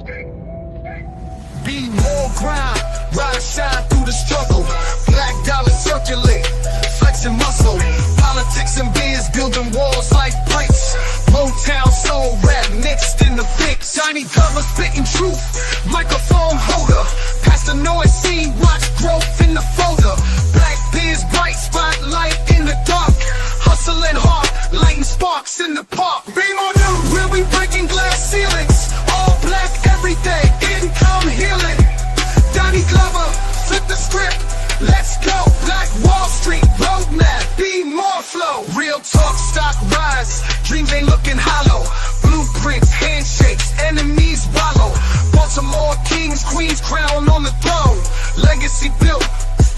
Be more grind, ride shine through the struggle. Black dollar circulate, flexing muscle. Politics and biz building walls like bricks. Motown soul rap mixed in the fix. Shiny cover spitting truth, microphone holder. Past the noise scene, watch growth in the folder. Black biz bright spotlight in the dark. Hustling hard, lighting sparks in the park. Be more new, we'll be breaking glass ceilings. All black every day, income healing. Doni Glover, flip the script, let's go. Black Wall Street roadmap, be more flow. Real talk, stock rise, dreams ain't looking hollow. Blueprints, handshakes, enemies wallow. Baltimore kings, queens, crown on the throne. Legacy built,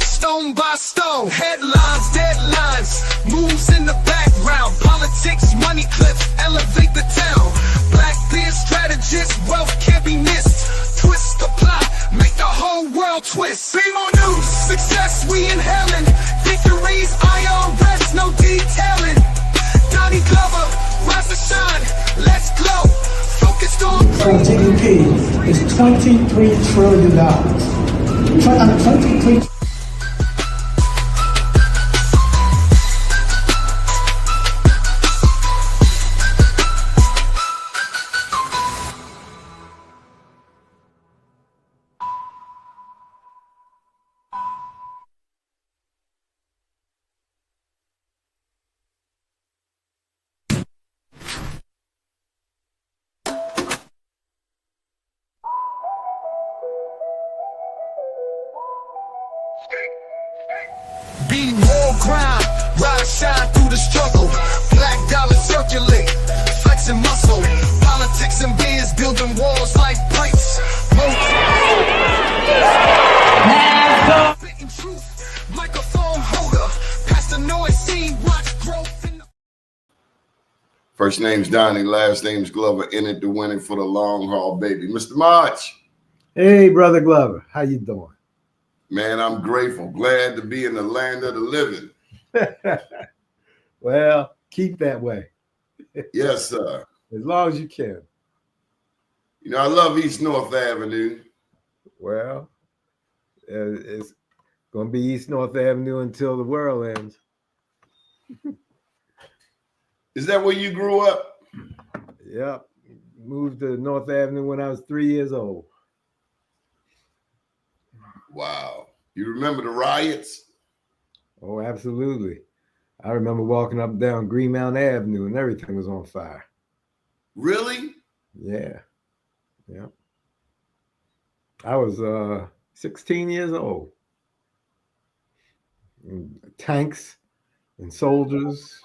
stone by stone. Headlines, deadlines, moves in the background. Politics, money clips, elevate the town. Black beard strategist, wealth can't be missed. Twist the plot, make the whole world twist. Be more news, success we inhaling. Victories, IRS, no detailing. Doni Glover, rise to shine, let's glow. Focused on GDP is $23 trillion. 23 Be more grind, ride shine through the struggle. Black dollar circulate, flexing muscle. Politics and biz building walls like bricks. Spitting truth, microphone holder. Past the noise scene, watch growth in the... First name's Doni, last name's Glover. In it to win it for the long haul, baby. Mr. March. Hey, brother Glover, how you doing? Man, I'm grateful. Glad to be in the land of the living. Well, keep that way. Yes, sir. As long as you can. You know, I love East North Avenue. Well, it's going to be East North Avenue until the world ends. Is that where you grew up? Yep. Moved to North Avenue when I was 3 years old. Wow. You remember the riots? Oh, absolutely. I remember walking up and down Greenmount Avenue and everything was on fire. Really? Yeah. Yeah. I was 16 years old. And tanks and soldiers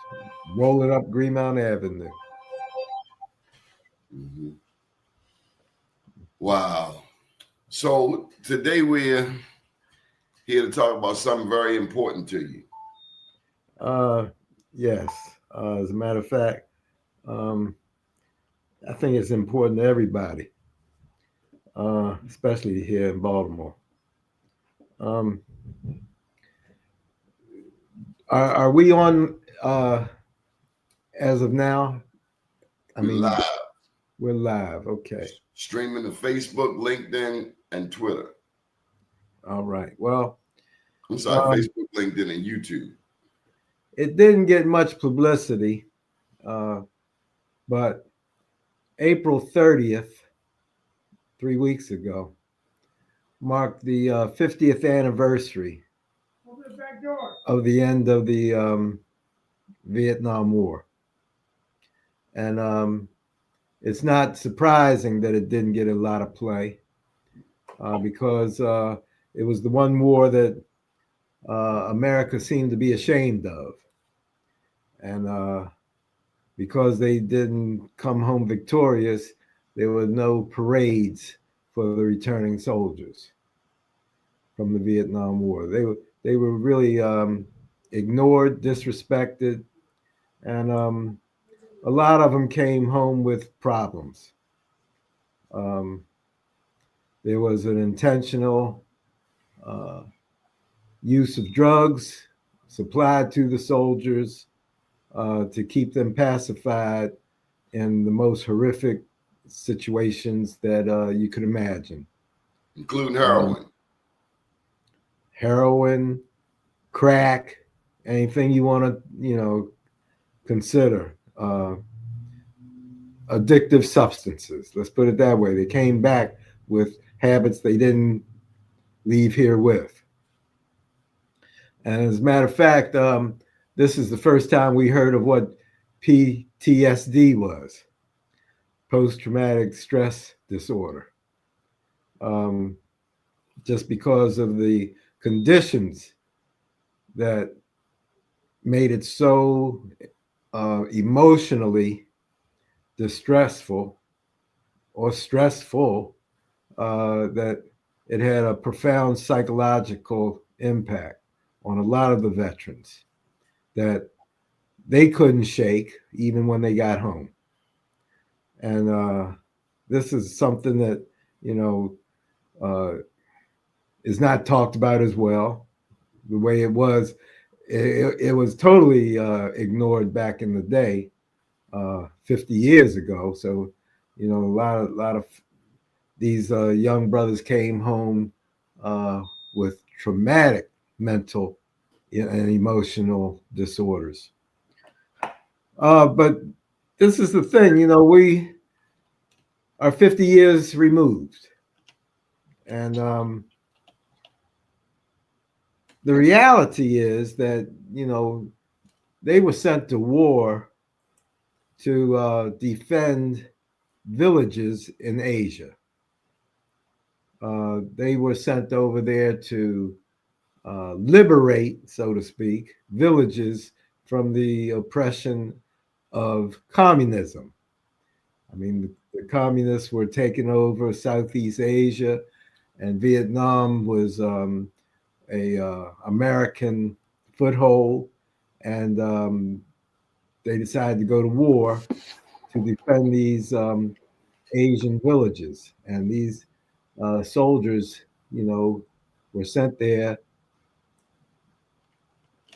rolling up Greenmount Avenue. Mm-hmm. Wow. So today we're here to talk about something very important to you. Yes. As a matter of fact, I think it's important to everybody, especially here in Baltimore. Are we on as of now? I mean, live. We're live. Okay. Streaming to Facebook, LinkedIn, and Twitter. All right. Well, I'm sorry, Facebook, LinkedIn, and YouTube. It didn't get much publicity, but April 30th, 3 weeks ago, marked the 50th anniversary of the end of the Vietnam War. And it's not surprising that it didn't get a lot of play because it was the one war that America seemed to be ashamed of. And because they didn't come home victorious, there were no parades for the returning soldiers from the Vietnam War. They were really ignored, disrespected, and a lot of them came home with problems. There was an intentional use of drugs supplied to the soldiers to keep them pacified in the most horrific situations that you could imagine. including heroin. Heroin, crack, anything you want to, consider. Addictive substances. Let's put it that way. They came back with habits they didn't leave here with. And as a matter of fact, this is the first time we heard of what PTSD was, post-traumatic stress disorder. Just because of the conditions that made it so emotionally distressful or stressful that it had a profound psychological impact on a lot of the veterans that they couldn't shake even when they got home. And this is something that, is not talked about as well. The way it was, it was totally ignored back in the day, 50 years ago. So, a lot of these young brothers came home with traumatic mental and emotional disorders. But this is the thing, we are 50 years removed. And the reality is that, they were sent to war to defend villages in Asia. They were sent over there to liberate, so to speak, villages from the oppression of communism. I mean, the communists were taking over Southeast Asia, and Vietnam was a American foothold, and they decided to go to war to defend these Asian villages. And these soldiers, were sent there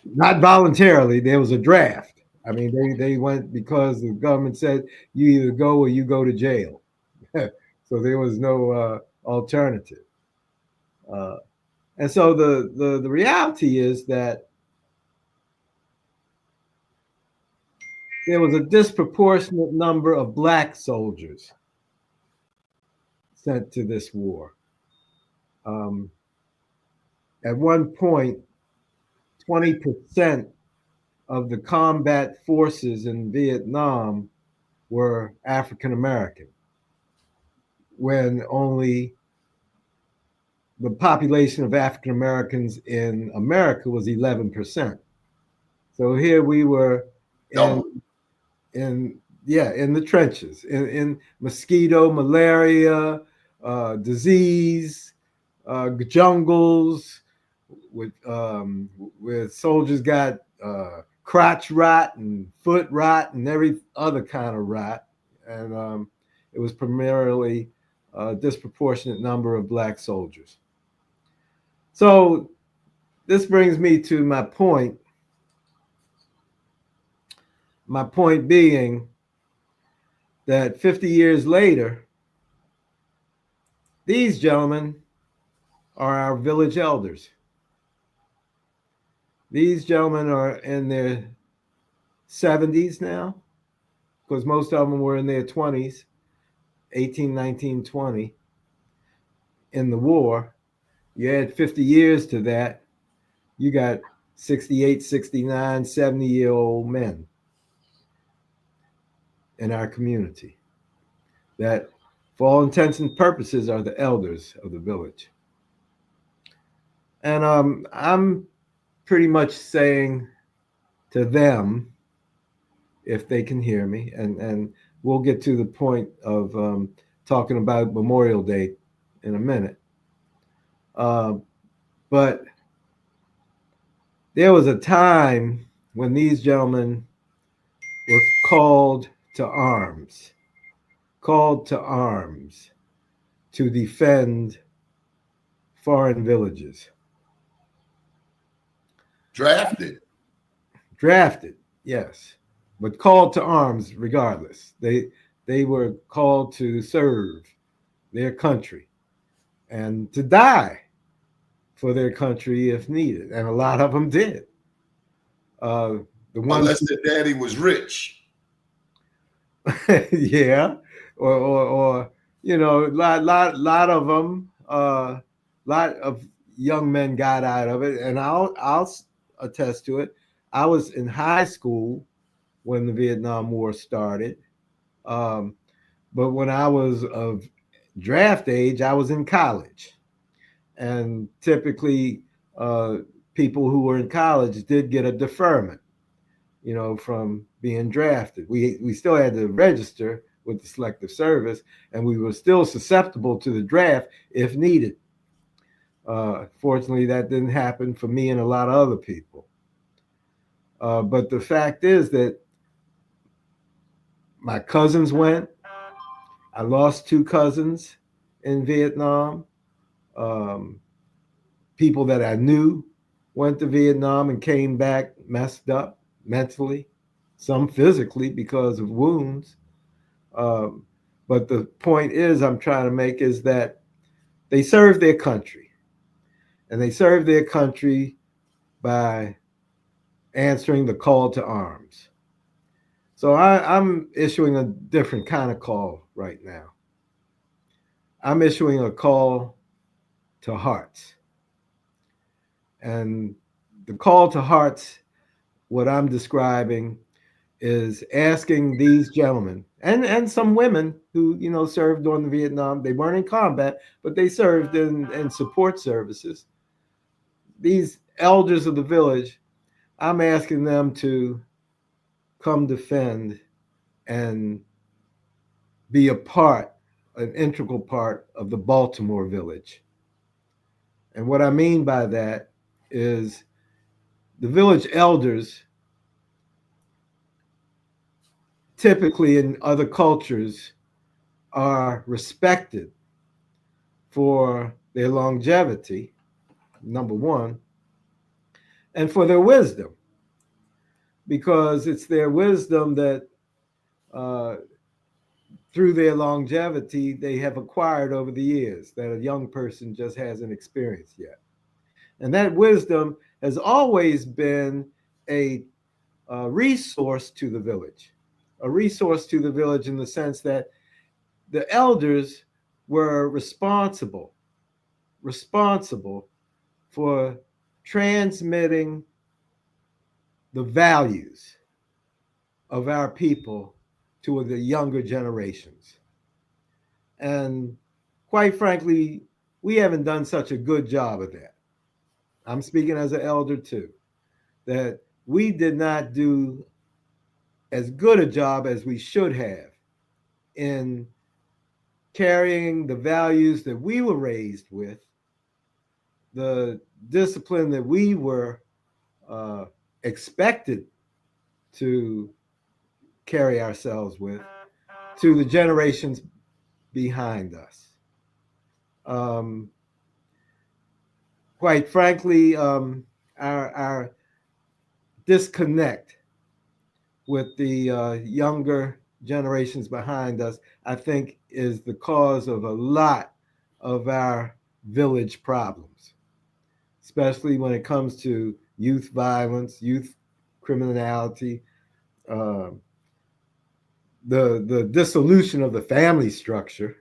not voluntarily. There was a draft. I mean, they went because the government said you either go or you go to jail. So there was no alternative. And so the reality is that there was a disproportionate number of black soldiers sent to this war. At one point, 20% of the combat forces in Vietnam were African American, when only the population of African Americans in America was 11%. So here we were in the trenches, in mosquito, malaria, disease, jungles, with soldiers got crotch rot and foot rot and every other kind of rot. And it was primarily a disproportionate number of black soldiers. So this brings me to my point. My point being that 50 years later, these gentlemen are our village elders. These gentlemen are in their 70s now, because most of them were in their 20s, 18, 19, 20, in the war. You add 50 years to that, you got 68, 69, 70-year-old men in our community that, for all intents and purposes, are the elders of the village. And I'm pretty much saying to them, if they can hear me, and we'll get to the point of talking about Memorial Day in a minute. But there was a time when these gentlemen were called to arms to defend foreign villages. Drafted, yes, but called to arms regardless. They they were called to serve their country and to die for their country if needed. And a lot of them did. Uh, the ones, Unless the daddy was rich. yeah, or you know, lot of them, lot of young men got out of it, and I'll attest to it. I was in high school when the Vietnam War started, um, but when I was of draft age, I was in college, and typically, uh, people who were in college did get a deferment, you know, from being drafted. We still had to register with the Selective Service, and we were still susceptible to the draft if needed. Fortunately, that didn't happen for me and a lot of other people. But the fact is that my cousins went. I lost two cousins in Vietnam. Um, People that I knew went to Vietnam and came back messed up mentally, some physically because of wounds. Um, but the point is, I'm trying to make is that they served their country, and they served their country by answering the call to arms. So I'm issuing a different kind of call right now. I'm issuing a call to hearts. And the call to hearts, what I'm describing is asking these gentlemen and some women who, you know, served during the Vietnam, they weren't in combat, but they served in support services. These elders of the village, I'm asking them to come defend and be a part, an integral part of the Baltimore village. And what I mean by that is the village elders, typically in other cultures, are respected for their longevity, number one, and for their wisdom, because it's their wisdom that, uh, through their longevity, they have acquired over the years that a young person just hasn't experienced yet. And that wisdom has always been a resource to the village, a resource to the village in the sense that the elders were responsible for transmitting the values of our people to the younger generations. And quite frankly, we haven't done such a good job of that. I'm speaking as an elder too, that we did not do as good a job as we should have in carrying the values that we were raised with, the discipline that we were uh, expected to carry ourselves with, to the generations behind us. Um, Quite frankly, our disconnect with the younger generations behind us, I think, is the cause of a lot of our village problems, especially when it comes to youth violence, youth criminality, uh, the dissolution of the family structure.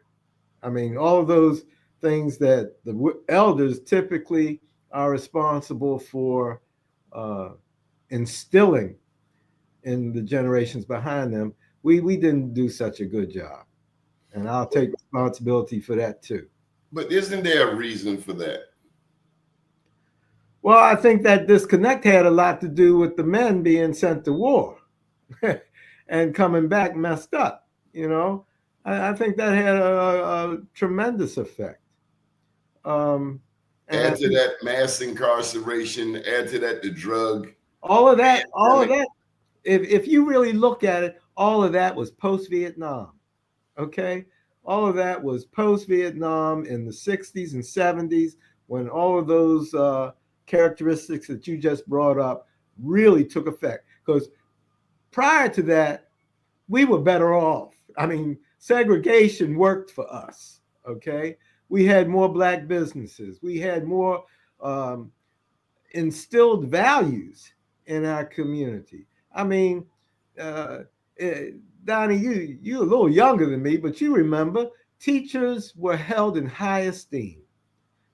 I mean, all of those things that the elders typically are responsible for uh, instilling in the generations behind them. We didn't do such a good job, and I'll take responsibility for that too. But isn't there a reason for that? Well, I think that disconnect had a lot to do with the men being sent to war and coming back messed up. You know, I think that had a tremendous effect. Um, and I Add to think that mass incarceration, add to that the drug. all of that, if you really look at it, all of that was post Vietnam. Okay, all of that was post Vietnam in the '60s and '70s when all of those characteristics that you just brought up really took effect. Because prior to that, we were better off I mean, segregation worked for us. Okay, we had more black businesses. We had more um, instilled values in our community. I mean, uh, eh, Donnie, you're a little younger than me, but you remember teachers were held in high esteem.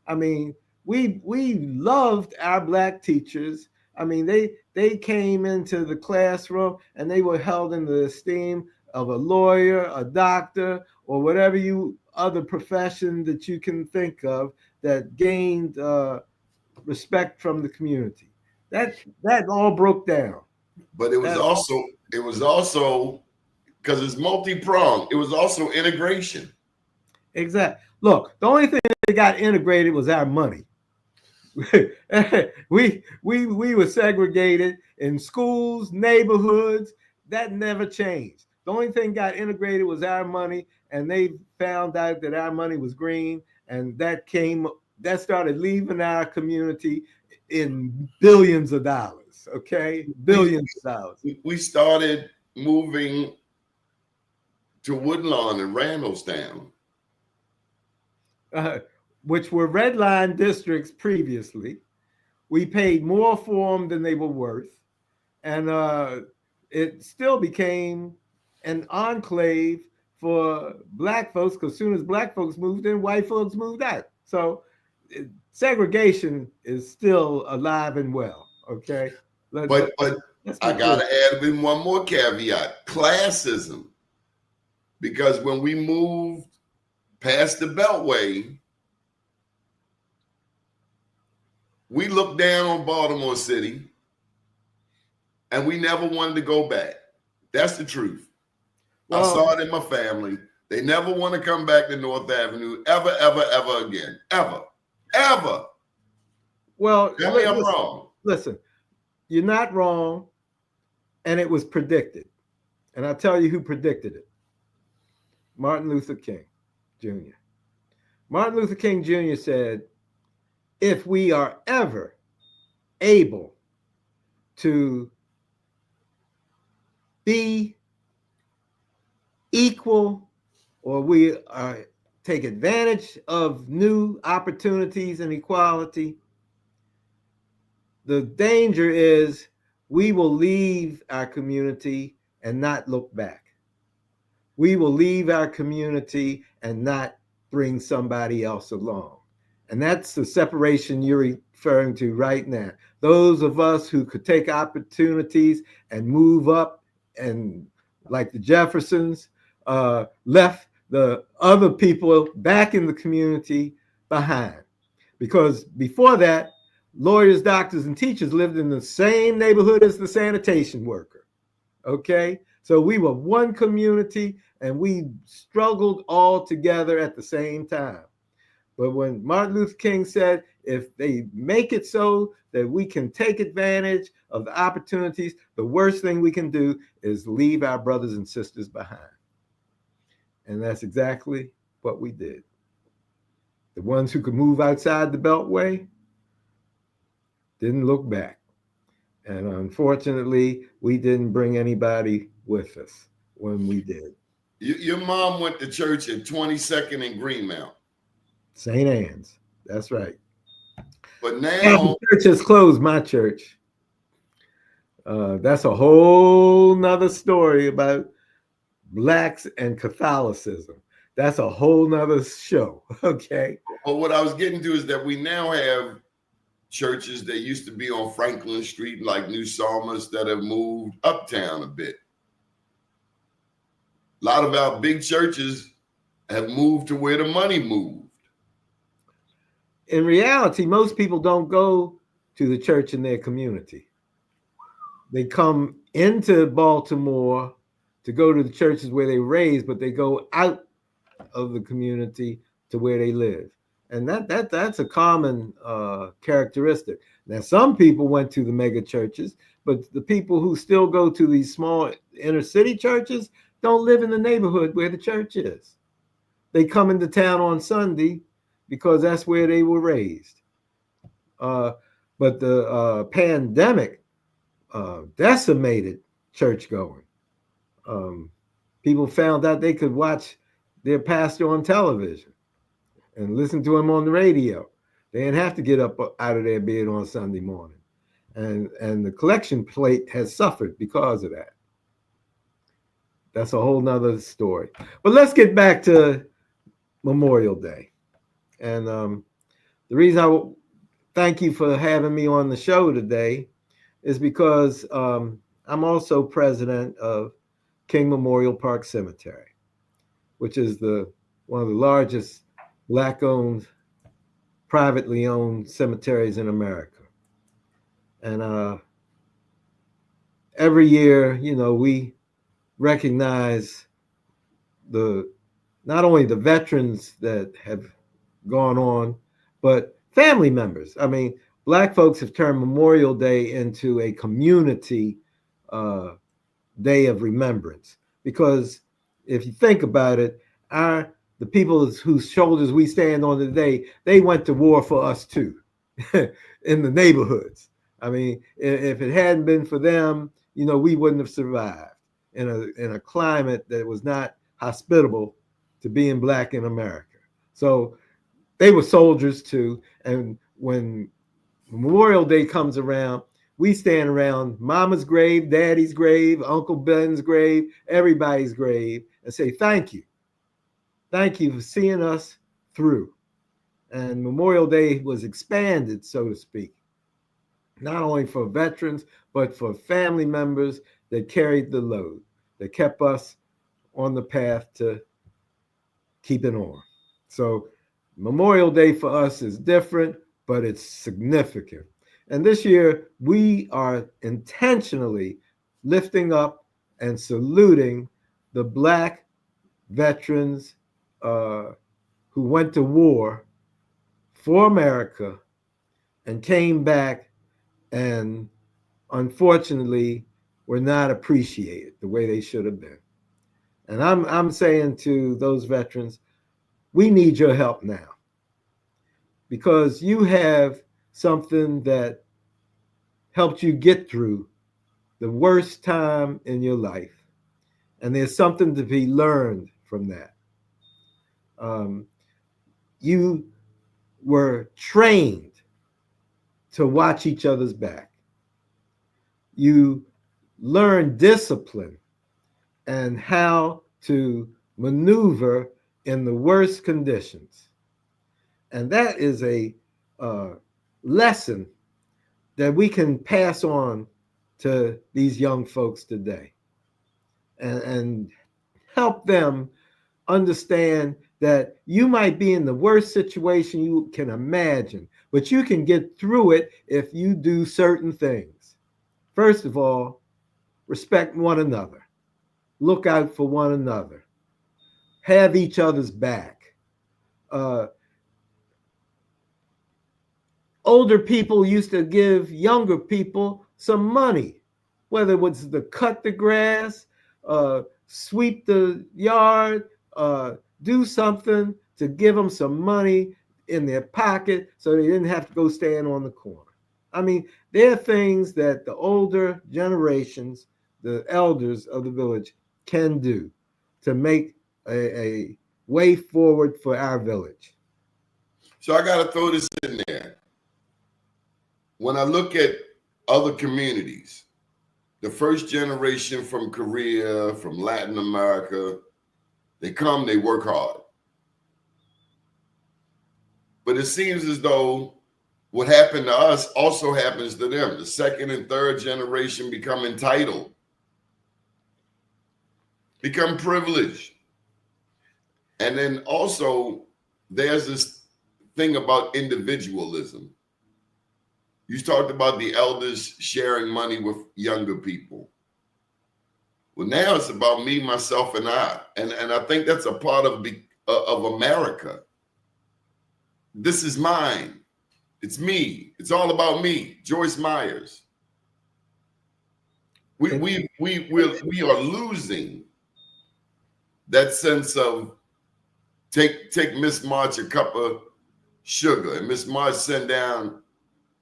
I mean, we loved our black teachers. I mean, they came into the classroom and they were held in the esteem of a lawyer, a doctor, or whatever you other profession that you can think of that gained respect from the community. That all broke down. But That it was also because it's multi-pronged. It was also integration. exact. Look, the only thing that got integrated was our money. we were segregated in schools, neighborhoods. That never changed. The only thing got integrated was our money, and they found out that our money was green, and that started leaving our community in billions of dollars. Okay, We billions of dollars. we started moving to Woodlawn and Randallstown. uh, which were red line districts previously. We paid more for them than they were worth, and it still became an enclave for black folks. Because as soon as black folks moved in, white folks moved out. So segregation is still alive and well. Okay, But I gotta add in one more caveat: classism. Because when we moved past the Beltway, we looked down on Baltimore City and we never wanted to go back. That's the truth. I saw it in my family. They never want to come back to North Avenue ever, ever, ever again. Ever. Ever. Well, Tell me I'm wrong. Listen, you're not wrong, and it was predicted. And I'll tell you who predicted it. Martin Luther King Jr. Martin Luther King Jr. said, if we are ever able to be equal, or we take advantage of new opportunities and equality, the danger is we will leave our community and not look back. We will leave our community and not bring somebody else along. And that's the separation you're referring to right now. Those of us who could take opportunities and move up, and like the Jeffersons, left the other people back in the community behind. Because before that, lawyers, doctors, and teachers lived in the same neighborhood as the sanitation worker. Okay? So we were one community and we struggled all together at the same time. But when Martin Luther King said, if they make it so that we can take advantage of the opportunities, the worst thing we can do is leave our brothers and sisters behind. And that's exactly what we did. The ones who could move outside the Beltway didn't look back. And unfortunately, we didn't bring anybody with us when we did. Your mom went to church at 22nd and Greenmount. St. Anne's. That's right. But now the church has closed, my church. That's a whole nother story about blacks and Catholicism. That's a whole nother show. Okay. Well, what I was getting to is that we now have churches that used to be on Franklin Street, like New Psalmist, that have moved uptown a bit. A lot of our big churches have moved to where the money moved. In reality, most people don't go to the church in their community. They come into Baltimore to go to the churches where they raised, but they go out of the community to where they live. And that's a common characteristic. Now, some people went to the mega churches, but the people who still go to these small inner city churches don't live in the neighborhood where the church is. They come into town on Sunday because that's where they were raised. But the pandemic decimated church going. People found out they could watch their pastor on television and listen to him on the radio. They didn't have to get up out of their bed on Sunday morning. And the collection plate has suffered because of that. That's a whole nother story. But let's get back to Memorial Day. And the reason I thank you for having me on the show today is because I'm also president of King Memorial Park Cemetery, which is one of the largest Black-owned, privately owned cemeteries in America. And every year, we recognize not only the veterans that have gone on, but family members. I mean, Black folks have turned Memorial Day into a community day of remembrance, because if you think about it, the people whose shoulders we stand on today, they went to war for us too, in the neighborhoods. I mean, if it hadn't been for them, we wouldn't have survived in a climate that was not hospitable to being Black in America. So they were soldiers too. And when Memorial Day comes around, we stand around Mama's grave, Daddy's grave, Uncle Ben's grave, everybody's grave, and say, thank you. Thank you for seeing us through. And Memorial Day was expanded, so to speak, not only for veterans, but for family members that carried the load, that kept us on the path to keeping on. So Memorial Day for us is different, but it's significant. And this year, we are intentionally lifting up and saluting the Black veterans who went to war for America and came back and unfortunately were not appreciated the way they should have been. And I'm saying to those veterans, we need your help now, because you have something that helped you get through the worst time in your life. And there's something to be learned from that. You were trained to watch each other's back. You learned discipline and how to maneuver in the worst conditions. And that is a lesson that we can pass on to these young folks today, and help them understand that you might be in the worst situation you can imagine, but you can get through it if you do certain things. First of all, respect one another. Look out for one another. Have each other's back. Older people used to give younger people some money, whether it was to cut the grass, sweep the yard, do something to give them some money in their pocket so they didn't have to go stand on the corner. I mean, there are things that the older generations, the elders of the village, can do to make a way forward for our village. So I got to throw this in there. When I look at other communities, the first generation from Korea, from Latin America, they come, they work hard. But it seems as though what happened to us also happens to them. The second and third generation become entitled, become privileged. And then also there's this thing about individualism. You talked about the elders sharing money with younger people. Well, now it's about me, myself, and I. And I think that's a part of America. This is mine. It's me. It's all about me. Joyce Myers. We are losing that sense of take Miss March a cup of sugar, and Miss March send down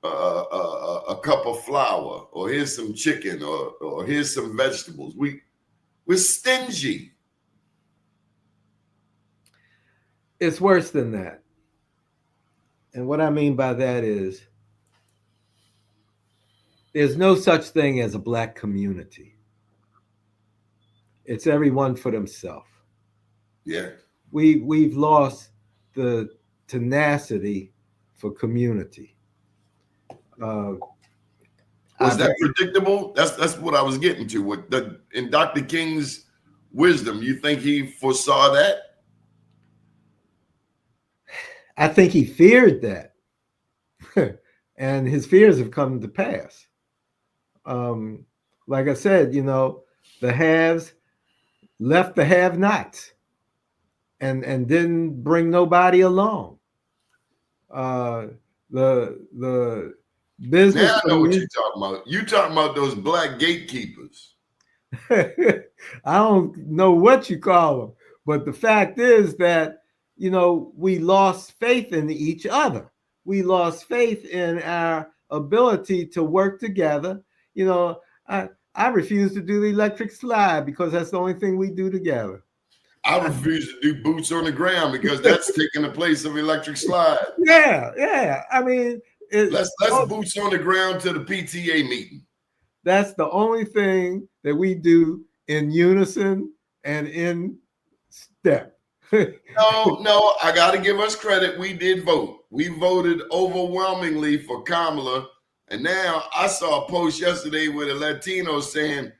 a cup of flour, or here's some chicken, or here's some vegetables. We're stingy. It's worse than that. And what I mean by that is there's no such thing as a black community. It's everyone for themselves. Yeah. We've lost the tenacity for community. Was that predictable? That's what I was getting to. With in Dr. King's wisdom, you think he foresaw that? I think he feared that, and his fears have come to pass. Like I said, the haves left the have-nots, and didn't bring nobody along. The business. Now I know what you're talking about. You talking about those black gatekeepers. I don't know what you call them, but the fact is that we lost faith in each other. We lost faith in our ability to work together. I refuse to do the electric slide because that's the only thing we do together. I refuse to do boots on the ground because that's taking the place of electric slide. Yeah. I mean, let's boots on the ground to the PTA meeting. That's the only thing that we do in unison and in step. No, I got to give us credit. We did vote. We voted overwhelmingly for Kamala. And now I saw a post yesterday with a Latino saying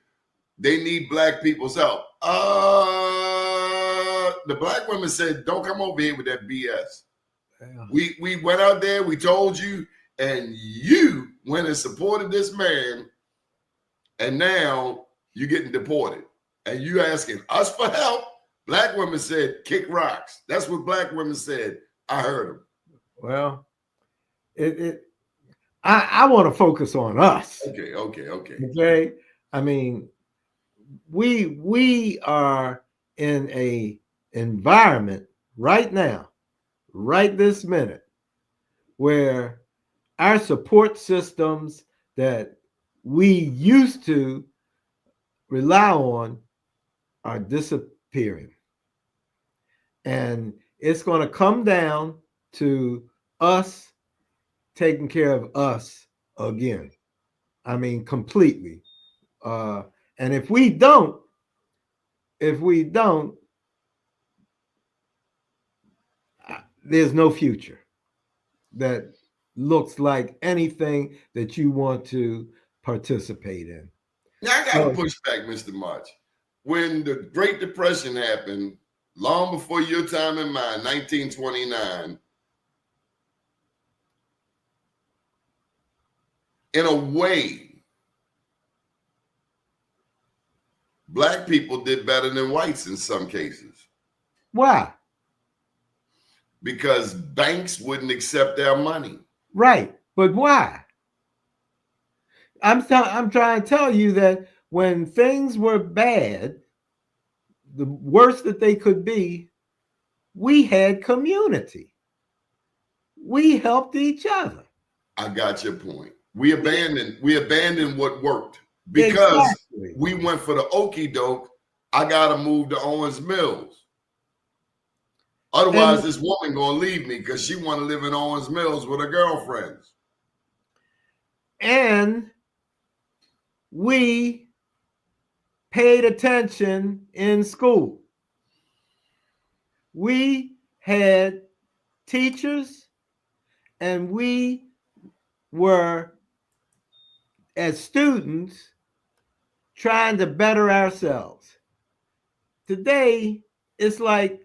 they need black people's help. The black women said, don't come over here with that BS. Yeah. We went out there, we told you, and you went and supported this man, and now you're getting deported. And you asking us for help? Black women said, kick rocks. That's what black women said. I heard them. Well, I want to focus on us. Okay. I mean, we are in a environment right now, right this minute, where our support systems that we used to rely on are disappearing. And it's going to come down to us taking care of us again. I mean, completely. And if we don't, there's no future that looks like anything that you want to participate in. Now, I got to push back, Mr. March. When the Great Depression happened, long before your time and mine, 1929, in a way, black people did better than whites in some cases. Why? Because banks wouldn't accept their money. Right. But why? I'm trying to tell you that when things were bad, the worst that they could be, we had community. We helped each other. I got your point. We abandoned what worked because we went for the okie doke. I gotta move to Owens Mills. Otherwise, this woman gonna leave me because she want to live in Owens Mills with her girlfriends. And we paid attention in school. We had teachers, and we were, as students, trying to better ourselves. Today, it's like,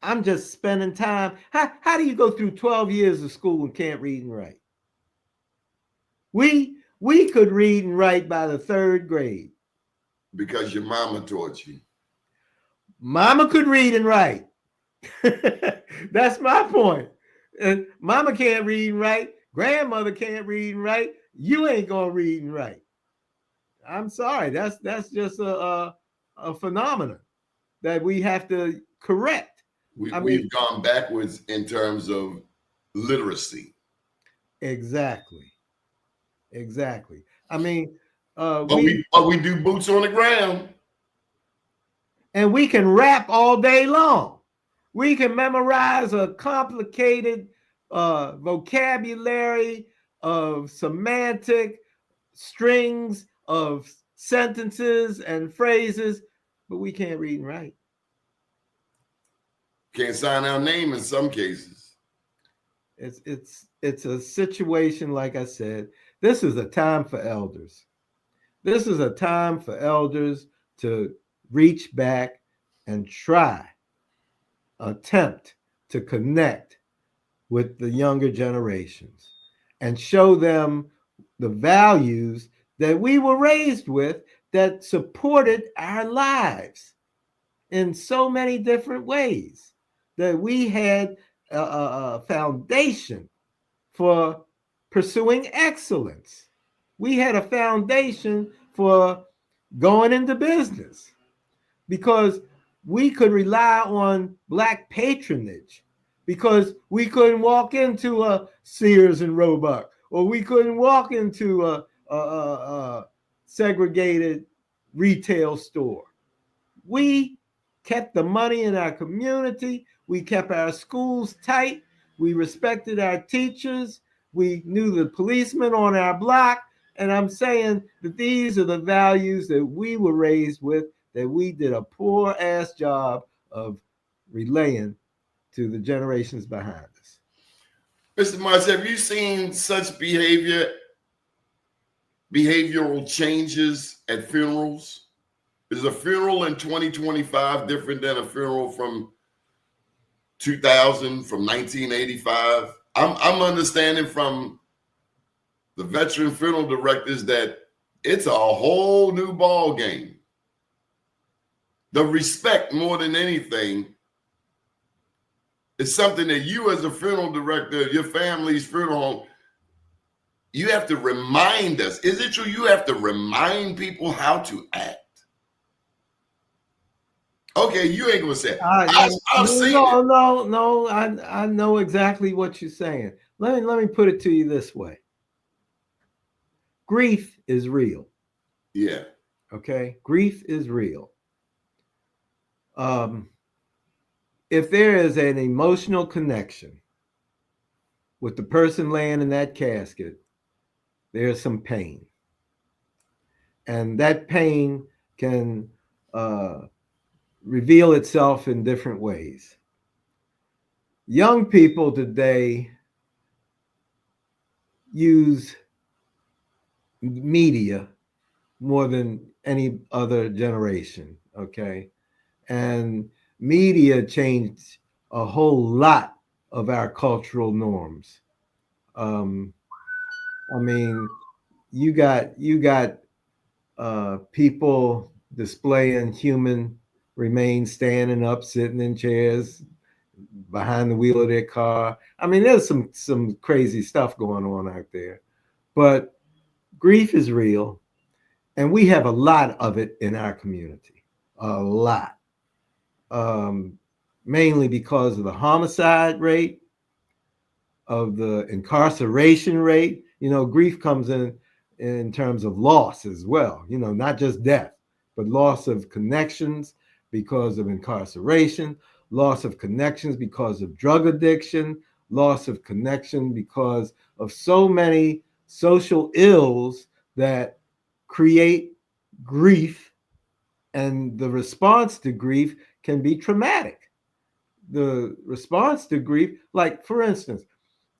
I'm just spending time. How do you go through 12 years of school and can't read and write? We could read and write by the 3rd grade. Because your mama taught you. Mama could read and write. That's my point. And mama can't read and write. Grandmother can't read and write. You ain't gonna read and write. I'm sorry. That's just a phenomenon that we have to correct. We've gone backwards in terms of literacy. Exactly. I mean, but we do boots on the ground, and we can rap all day long. We can memorize a complicated vocabulary of semantic strings of sentences and phrases, but we can't read and write. Can't sign our name in some cases. It's a situation, like I said, this is a time for elders. This is a time for elders to reach back and attempt to connect with the younger generations and show them the values that we were raised with that supported our lives in so many different ways, that we had a foundation for pursuing excellence. We had a foundation for going into business because we could rely on Black patronage, because we couldn't walk into a Sears and Roebuck, or we couldn't walk into a segregated retail store. We kept the money in our community. We kept our schools tight. We respected our teachers. We knew the policemen on our block. And I'm saying that these are the values that we were raised with, that we did a poor ass job of relaying to the generations behind us. Mr. Marsh, have you seen such behavioral changes at funerals? Is a funeral in 2025 different than a funeral from 2000, from 1985? I'm understanding from the veteran funeral directors that it's a whole new ball game. The respect, more than anything, is something that you, as a funeral director, your family's funeral home, you have to remind us. Is it true you have to remind people how to act? Okay, you ain't gonna say it. I've seen it. No. I know exactly what you're saying. Let me put it to you this way. Grief is real. Yeah. Okay, grief is real. If there is an emotional connection with the person laying in that casket, there's some pain, and that pain can reveal itself in different ways. Young people today use media more than any other generation, okay? And media changed a whole lot of our cultural norms. I mean, you got people displaying human remains, standing up, sitting in chairs behind the wheel of their car. I mean, there's some crazy stuff going on out there, but grief is real, and we have a lot of it in our community, a lot. Mainly because of the homicide rate, of the incarceration rate. You know, grief comes in terms of loss as well, you know, not just death, but loss of connections because of incarceration, loss of connections because of drug addiction, loss of connection because of so many social ills that create grief, and the response to grief can be traumatic. The response to grief, like for instance,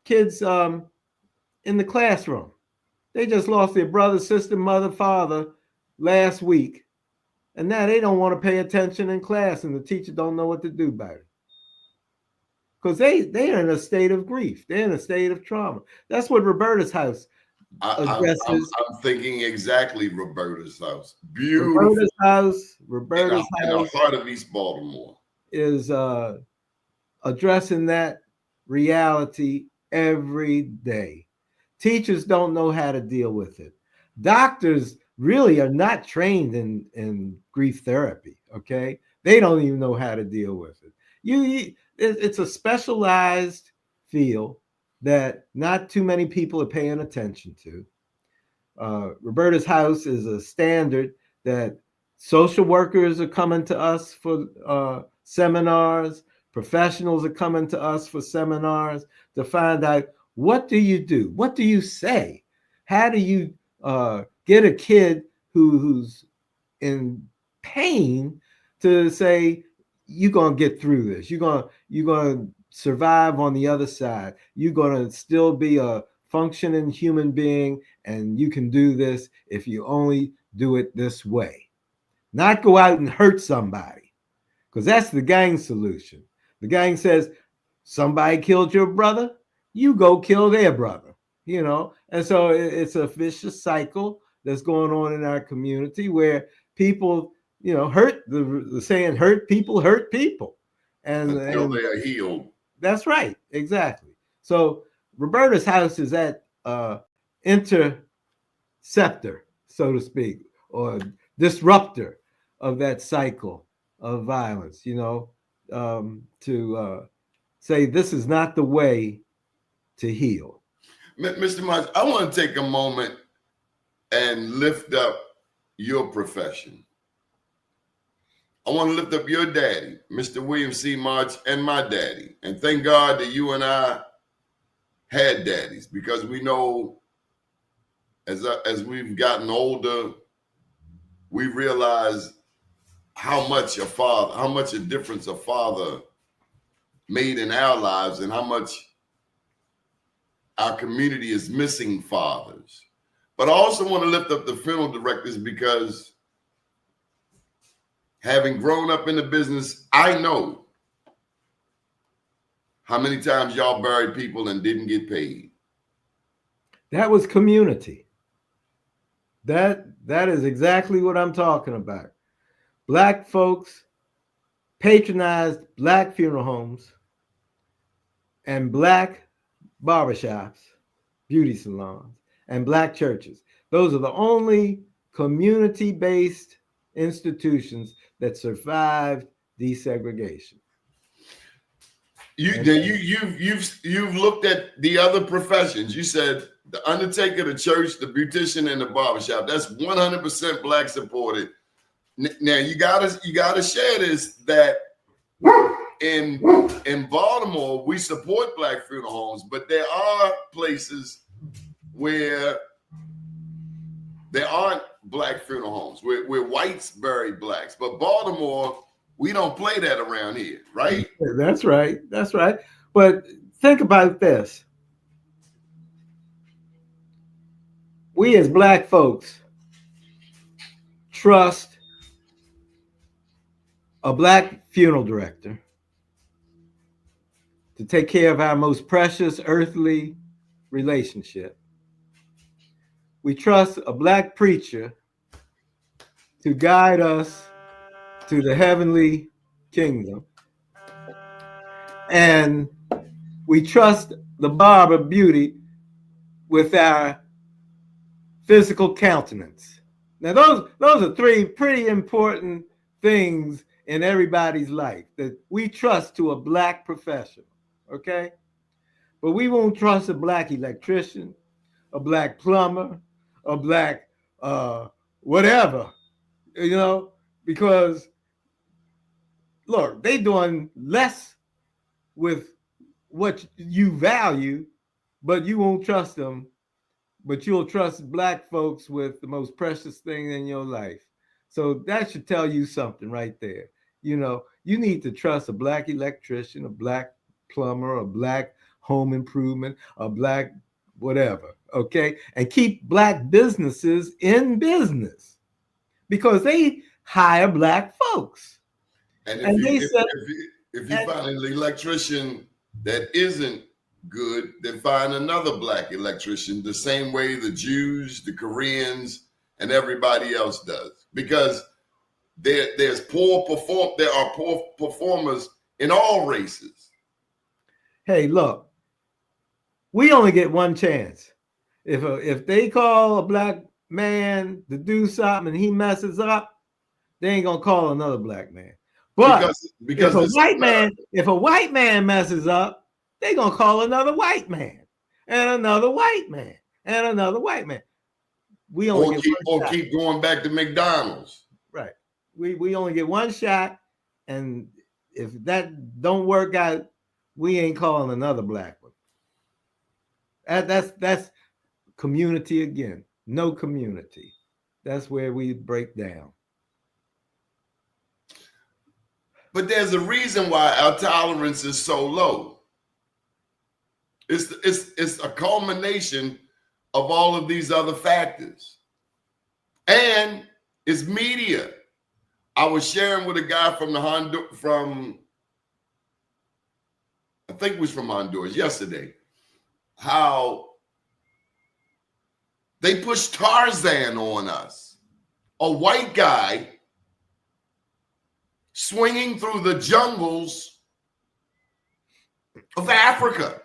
kids in the classroom, they just lost their brother, sister, mother, father last week, and now they don't want to pay attention in class, and the teacher don't know what to do about it because they're in a state of grief. They're in a state of trauma. That's what Roberta's house addresses. I'm thinking exactly Roberta's house. Beautiful. Roberta's house in the heart of East Baltimore is addressing that reality every day. Teachers don't know how to deal with it. Doctors really are not trained in grief therapy. Okay, they don't even know how to deal with it. It's a specialized field that not too many people are paying attention to. Roberta's house is a standard that social workers are coming to us for seminars, Professionals are coming to us for seminars to find out, what do you do? What do you say? How do you get a kid who's in pain to say, you're gonna get through this. You're gonna survive on the other side. You're gonna still be a functioning human being, and you can do this if you only do it this way. Not go out and hurt somebody, because that's the gang solution. The gang says, somebody killed your brother, you go kill their brother, and so it's a vicious cycle that's going on in our community, where people, hurt, the saying, hurt people, and until they are healed. That's right, exactly. So Roberta's house is that interceptor, so to speak, or disruptor of that cycle of violence, to say this is not the way to heal. Mr. March, I want to take a moment and lift up your profession. I want to lift up your daddy, Mr. William C. March, and my daddy. And thank God that you and I had daddies, because we know as we've gotten older, we realize how much a difference a father made in our lives, and how much our community is missing fathers. But I also want to lift up the funeral directors, because having grown up in the business, I know how many times y'all buried people and didn't get paid. That was community. That is exactly what I'm talking about. Black folks patronized Black funeral homes and Black barbershops, beauty salons, and Black churches. Those are the only community-based institutions that survived desegregation. You've looked at the other professions. You said the undertaker, the church, the beautician, and the barbershop. That's 100% Black supported. Now you gotta share this, that in Baltimore we support Black funeral homes, but there are places where there aren't Black funeral homes, where whites bury Blacks. But Baltimore, we don't play that around here, right? That's right. That's right. But think about this. We as Black folks trust a Black funeral director to take care of our most precious earthly relationship. We trust a Black preacher to guide us to the heavenly kingdom. And we trust the barber beauty with our physical countenance. Now, those are three pretty important things in everybody's life that we trust to a Black professional, okay? But we won't trust a Black electrician, a Black plumber, a Black whatever, because look, they doing less with what you value, but you won't trust them. But you'll trust Black folks with the most precious thing in your life. So that should tell you something right there. You need to trust a Black electrician, a Black plumber, a Black home improvement, a Black whatever, okay? And keep Black businesses in business, because they hire Black folks. And if you find an electrician that isn't good, then find another Black electrician, the same way the Jews, the Koreans, and everybody else does. Because there are poor performers in all races. Hey, look, we only get one chance. If they call a Black man to do something and he messes up, they ain't gonna call another Black man. But because if a white man messes up, they gonna call another white man and another white man and another white man. We only keep going back to McDonald's. Right. We only get one shot, and if that don't work out, we ain't calling another black one. That's community again. No community. That's where we break down. But there's a reason why our tolerance is so low. It's a culmination of all of these other factors. And it's media. I was sharing with a guy from I think it was from Honduras yesterday, how they pushed Tarzan on us. A white guy swinging through the jungles of Africa.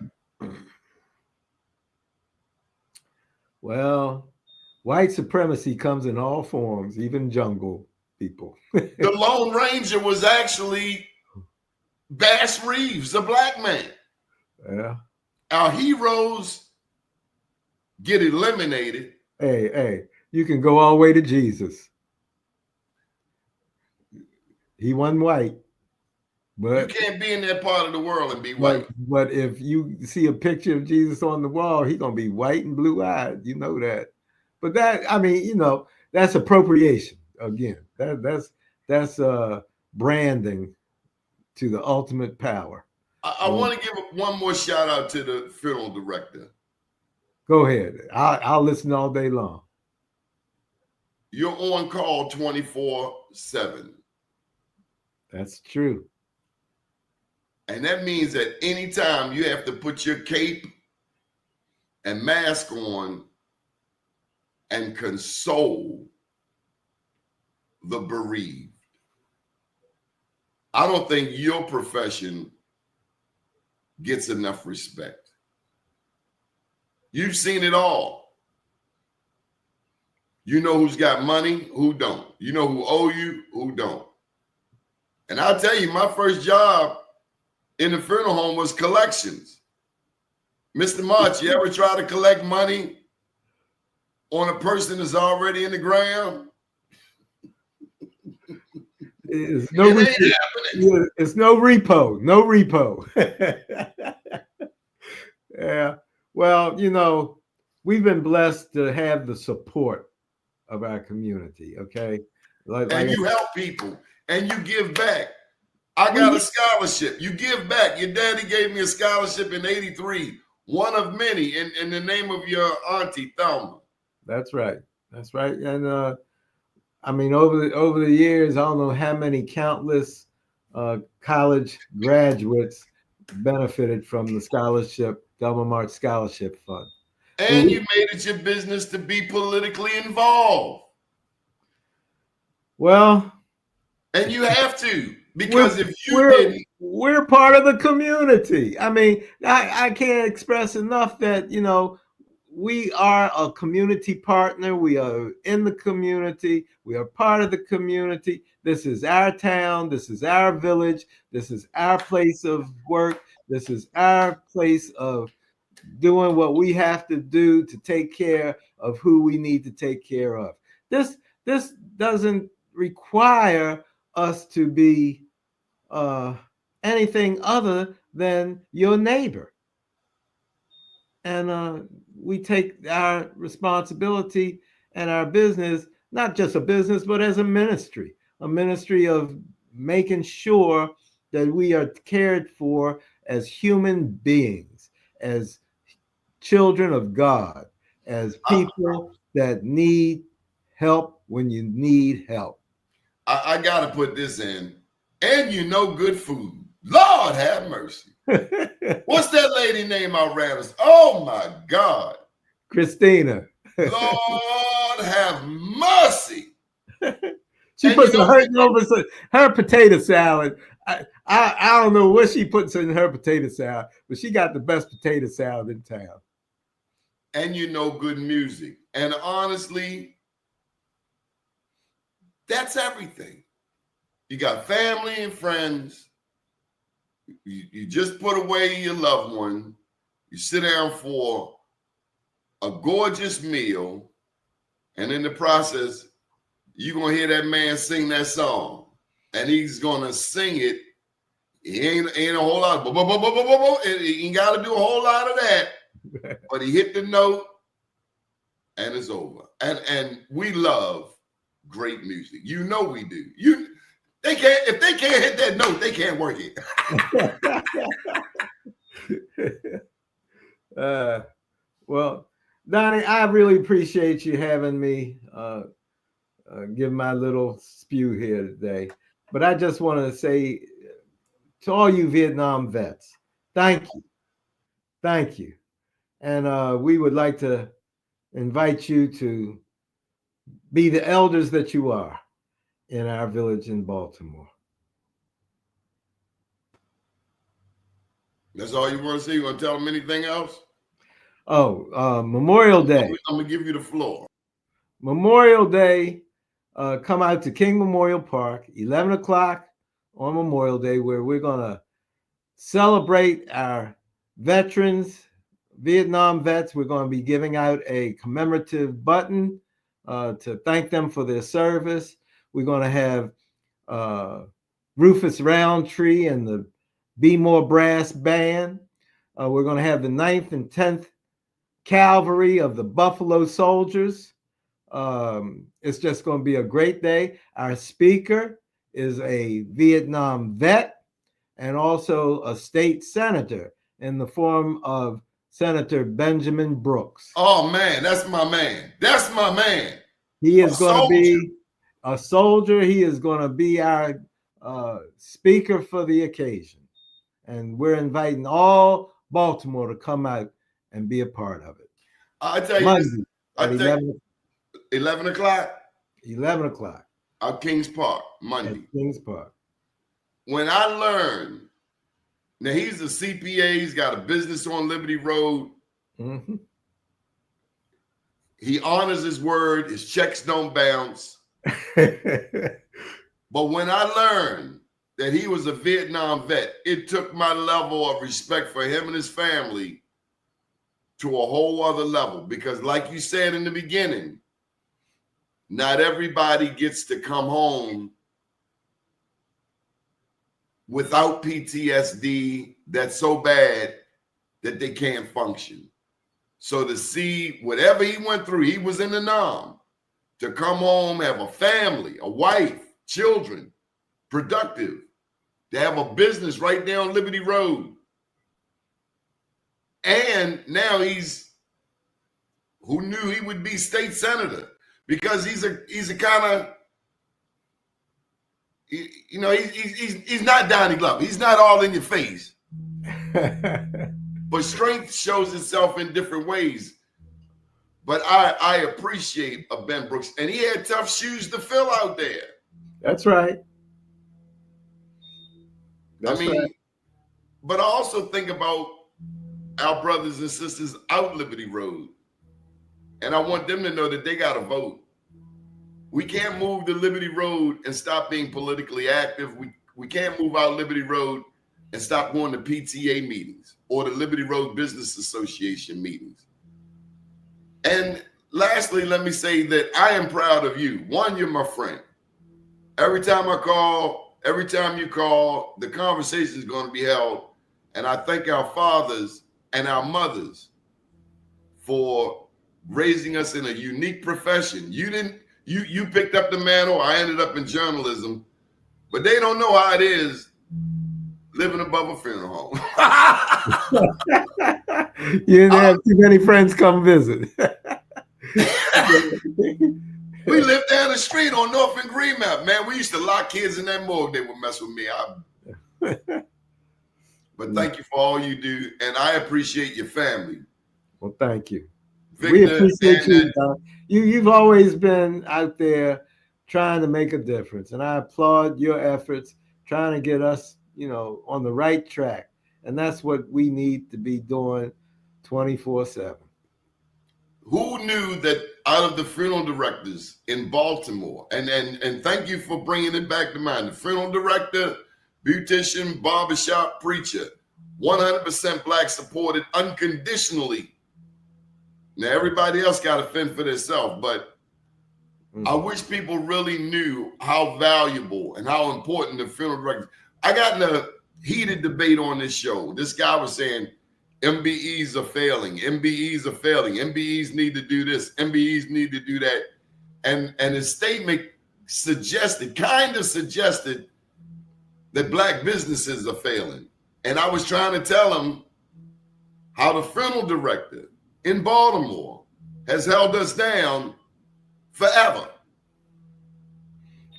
Well, white supremacy comes in all forms, even jungle people. The Lone Ranger was actually Bass Reeves, a black man. Yeah. Our heroes get eliminated. Hey, you can go all the way to Jesus. He wasn't white. But you can't be in that part of the world and be white. But if you see a picture of Jesus on the wall, he's gonna be white and blue-eyed. You know that. But that, I mean, you know, that's appropriation again. That's branding to the ultimate power. I want to give one more shout out to the funeral director. Go ahead. I'll listen all day long. You're on call 24/7. That's true. And that means that anytime you have to put your cape and mask on and console the bereaved. I don't think your profession gets enough respect. You've seen it all. You know who's got money, who don't. You know who owe you, who don't. And I'll tell you, my first job in the funeral home was collections. Mr. March, you ever try to collect money on a person that's already in the ground? It's no repo. No repo. Yeah. Well, you know, we've been blessed to have the support of our community. Okay. And you help people and you give back. I got a scholarship. You give back. Your daddy gave me a scholarship in '83, one of many, in the name of your auntie Thelma. That's right. That's right. And I mean, over the years, I don't know how many countless college graduates benefited from the scholarship, Thelma March Scholarship Fund. And you made it your business to be politically involved. Well, and you have to, because if you didn't, we're part of the community. I mean, I can't express enough that, you know, we are a community partner. We are in the community. We are part of the community. This is our town. This is our village. This is our place of work. This is our place of doing what we have to do to take care of who we need to take care of. This doesn't require us to be anything other than your neighbor. And we take our responsibility and our business, not just a business, but as a ministry of making sure that we are cared for as human beings, as children of God, as people that need help when you need help. I got to put this in. And you know good food. Lord have mercy. What's that lady name out around us? Oh my God. Christina. Lord have mercy. She puts her potato salad. I don't know what she puts in her potato salad, but she got the best potato salad in town. And you know good music. And honestly, that's everything. You got family and friends. You just put away your loved one. You sit down for a gorgeous meal. And in the process, you're going to hear that man sing that song. And he's going to sing it Ain't a whole lot. He ain't got to do a whole lot of that. But he hit the note, and it's over. And we love great music. You know we do. They can't, if they can't hit that note, they can't work it. Well, Donnie, I really appreciate you having me give my little spew here today. But I just want to say to all you Vietnam vets, thank you. Thank you. And we would like to invite you to be the elders that you are in our village in Baltimore. That's all you want to say? You want to tell them anything else? Oh, Memorial Day. I'm going to give you the floor. Memorial Day, come out to King Memorial Park, 11 o'clock on Memorial Day, where we're going to celebrate our veterans, Vietnam vets. We're going to be giving out a commemorative button to thank them for their service. We're going to have Rufus Roundtree and the Be More Brass Band. We're going to have the 9th and 10th Cavalry of the Buffalo Soldiers. It's just going to be a great day. Our speaker is a Vietnam vet and also a state senator in the form of Senator Benjamin Brooks. Oh, man, that's my man. That's my man. He is going to be a soldier. He is going to be our speaker for the occasion. And we're inviting all Baltimore to come out and be a part of it. I tell you, Monday, at 11 o'clock. 11 o'clock. At Kings Park, Monday. At Kings Park. When I learned, now he's a CPA, he's got a business on Liberty Road. Mm-hmm. He honors his word, his checks don't bounce. But when I learned that he was a Vietnam vet, it took my level of respect for him and his family to a whole other level. Because like you said in the beginning, not everybody gets to come home without PTSD that's so bad that they can't function. So to see whatever he went through, he was in the Nam, to come home, have a family, a wife, children, productive, to have a business right there on Liberty Road. And now who knew he would be state senator? Because he's a kind of, he's not Donnie Glover. He's not all in your face. But strength shows itself in different ways. But I appreciate Ben Brooks. And he had tough shoes to fill out there. That's right. That's right. But I also think about our brothers and sisters out Liberty Road. And I want them to know that they got to vote. We can't move to Liberty Road and stop being politically active. We can't move out Liberty Road and stop going to PTA meetings or the Liberty Road Business Association meetings. And lastly, let me say that I am proud of you. One, you're my friend. Every time I call, every time you call, the conversation is going to be held. And I thank our fathers and our mothers for raising us in a unique profession. You picked up the mantle. I ended up in journalism, but they don't know how it is living above a funeral home. You didn't have too many friends come visit. We lived down the street on North and Greenmount. Man, we used to lock kids in that morgue. They would mess with me. But thank you for all you do, and I appreciate your family. Well, thank you. Victor, we appreciate you, Don. You've always been out there trying to make a difference, and I applaud your efforts trying to get us, on the right track. And that's what we need to be doing 24/7. Who knew that out of the funeral directors in Baltimore, and thank you for bringing it back to mind, the funeral director, beautician, barbershop, preacher, 100% Black supported unconditionally. Now, everybody else got to fend for themselves, but I wish people really knew how valuable and how important the funeral director. I got in heated debate on this show. This guy was saying MBEs are failing, MBEs are failing, MBEs need to do this, MBEs need to do that. And his statement kind of suggested that black businesses are failing. And I was trying to tell him how the funeral director in Baltimore has held us down forever.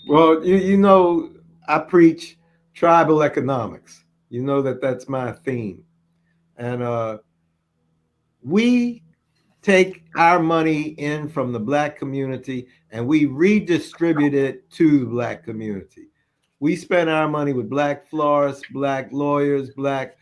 Well, you know, I preach tribal economics. You know that's my theme. And we take our money in from the black community and we redistribute it to the black community. We spend our money with black florists, black lawyers, black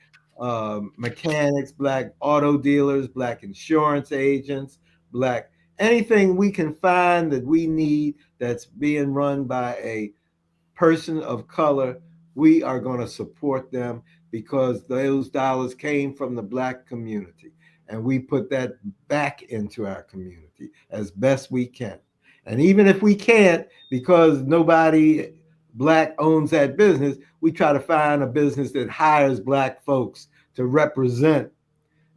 mechanics, black auto dealers, black insurance agents, black anything we can find that we need that's being run by a person of color. We are going to support them because those dollars came from the black community. And we put that back into our community as best we can. And even if we can't, because nobody black owns that business, we try to find a business that hires black folks to represent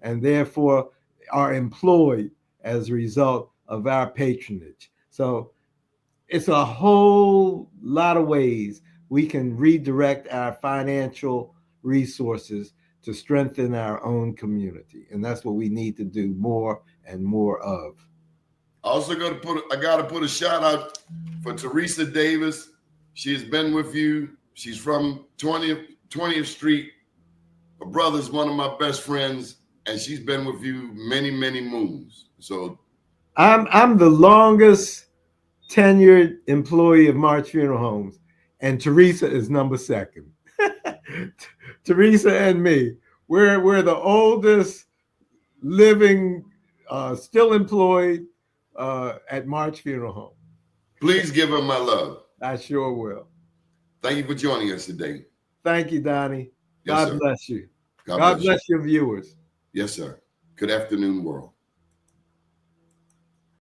and therefore are employed as a result of our patronage. So it's a whole lot of ways we can redirect our financial resources to strengthen our own community. And that's what we need to do more and more of. Also I gotta put a shout out for Teresa Davis. She's been with you. She's from 20th Street. Her brother's one of my best friends, and she's been with you many, many moons. So I'm the longest tenured employee of March Funeral Homes, and Teresa is number second. Teresa and me, we're the oldest living, still employed at March Funeral Home. Please give her my love. I sure will. Thank you for joining us today. Thank you, Donnie. Yes, God sir. bless you. God bless your viewers. Yes, sir. Good afternoon, world.